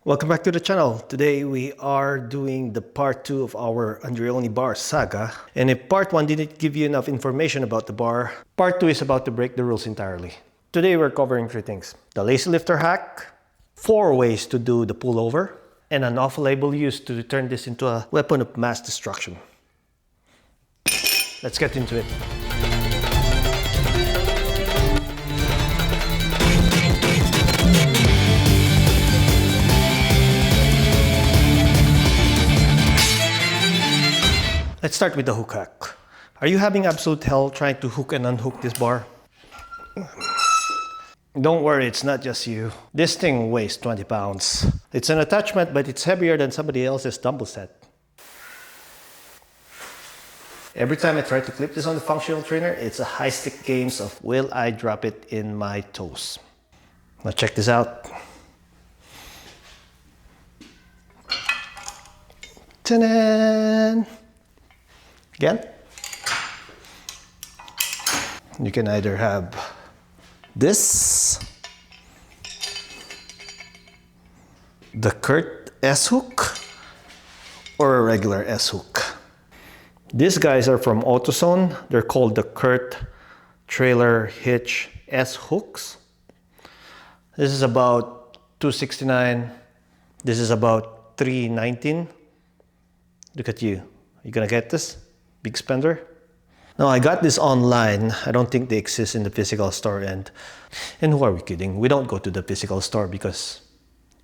Welcome back to the channel. Today we are doing the part 2 of our Andreoni Bar saga. And if part 1 didn't give you enough information about the bar, part 2 is about to break the rules entirely. Today we're covering 3 things. The lazy lifter hack, 4 ways to do the pullover, and an off-label used to turn this into a weapon of mass destruction. Let's get into it. Let's start with the hook hack. Are you having absolute hell trying to hook and unhook this bar? Don't worry, it's not just you. This thing weighs 20 pounds. It's an attachment, but it's heavier than somebody else's dumbbell set. Every time I try to clip this on the functional trainer, it's a high-stick games of will I drop it in my toes. Now check this out. Ta-da! Again, you can either have this, the Kurt S hook, or a regular S hook. These guys are from AutoZone. They're called the Kurt Trailer Hitch S hooks. This is about $269. This is about $319. Look at you. You gonna get this? Big spender? No, I got this online. I don't think they exist in the physical store, and who are we kidding? We don't go to the physical store because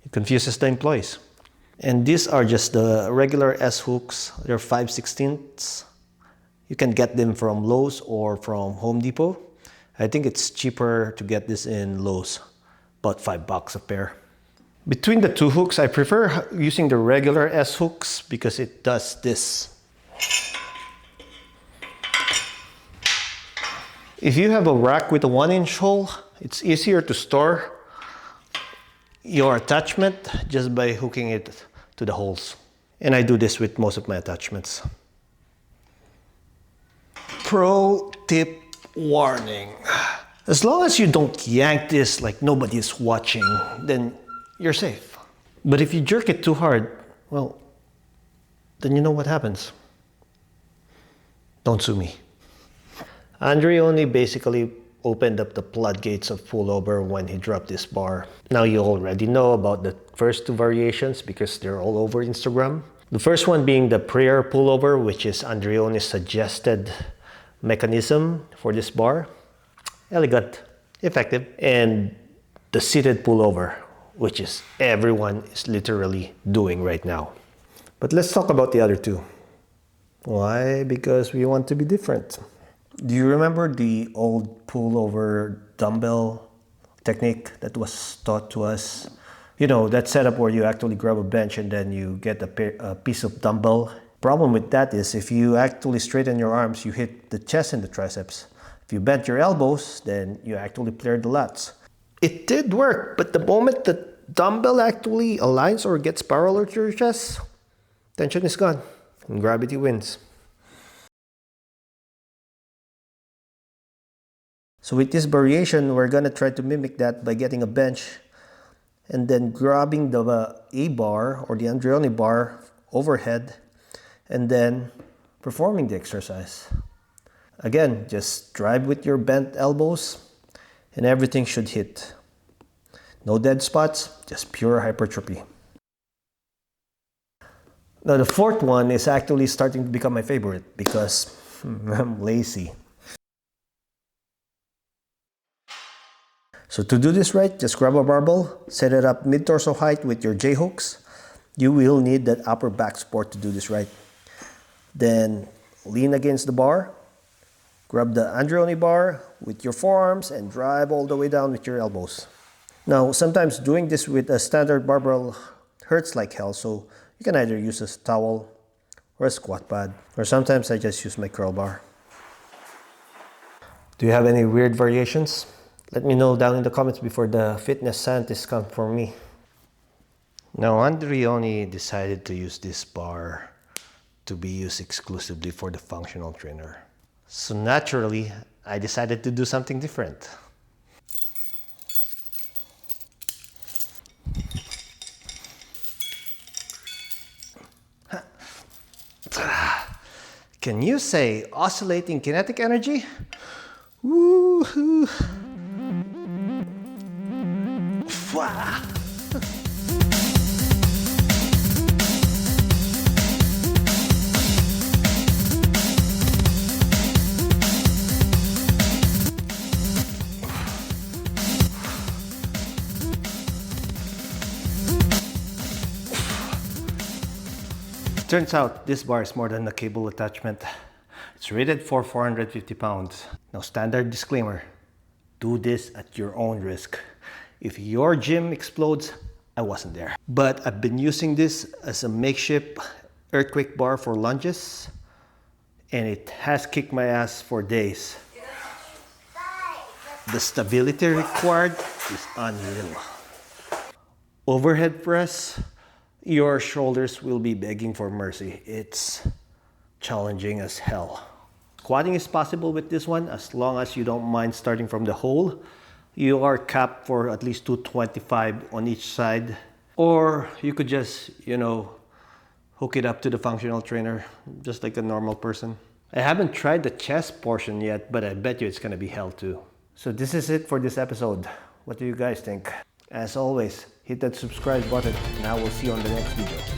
it confuses the employees. And these are just the regular S hooks. They're 5/16. You can get them from Lowe's or from Home Depot. I think it's cheaper to get this in Lowe's, about $5 a pair. Between the two hooks, I prefer using the regular S hooks because it does this. If you have a rack with a 1-inch hole, it's easier to store your attachment just by hooking it to the holes. And I do this with most of my attachments. Pro tip warning. As long as you don't yank this like nobody is watching, then you're safe. But if you jerk it too hard, well, then you know what happens. Don't sue me. Andreoni basically opened up the floodgates of pullover when he dropped this bar. Now you already know about the first 2 variations because they're all over Instagram. The first one being the prayer pullover, which is Andreoni's suggested mechanism for this bar. Elegant, effective. And the seated pullover, which is everyone is literally doing right now. But let's talk about the other 2. Why? Because we want to be different. Do you remember the old pullover dumbbell technique that was taught to us? You know, that setup where you actually grab a bench and then you get a piece of dumbbell. Problem with that is if you actually straighten your arms, you hit the chest and the triceps. If you bend your elbows, then you actually flare the lats. It did work, but the moment the dumbbell actually aligns or gets parallel to your chest, tension is gone and gravity wins. So with this variation, we're gonna try to mimic that by getting a bench and then grabbing the A bar or the Andreoni bar overhead and then performing the exercise. Again, just drive with your bent elbows and everything should hit. No dead spots, just pure hypertrophy. Now the 4th one is actually starting to become my favorite because I'm lazy. So to do this right, just grab a barbell, set it up mid-torso height with your J-hooks. You will need that upper back support to do this right. Then lean against the bar, grab the Andreoni bar with your forearms and drive all the way down with your elbows. Now, sometimes doing this with a standard barbell hurts like hell, so you can either use a towel or a squat pad, or sometimes I just use my curl bar. Do you have any weird variations? Let me know down in the comments before the fitness scientists come for me. Now, Andreoni decided to use this bar to be used exclusively for the functional trainer. So naturally, I decided to do something different. Can you say oscillating kinetic energy? Woohoo! Fwah! Turns out this bar is more than a cable attachment. It's rated for 450 pounds. Now, standard disclaimer, do this at your own risk. If your gym explodes, I wasn't there. But I've been using this as a makeshift earthquake bar for lunges, and it has kicked my ass for days. The stability required is unreal. Overhead press, your shoulders will be begging for mercy. It's challenging as hell. Squatting is possible with this one as long as you don't mind starting from the hole. You are capped for at least 225 on each side. Or you could just, hook it up to the functional trainer, just like a normal person. I haven't tried the chest portion yet, but I bet you it's gonna be hell too. So this is it for this episode. What do you guys think? As always, hit that subscribe button and I will see you on the next video.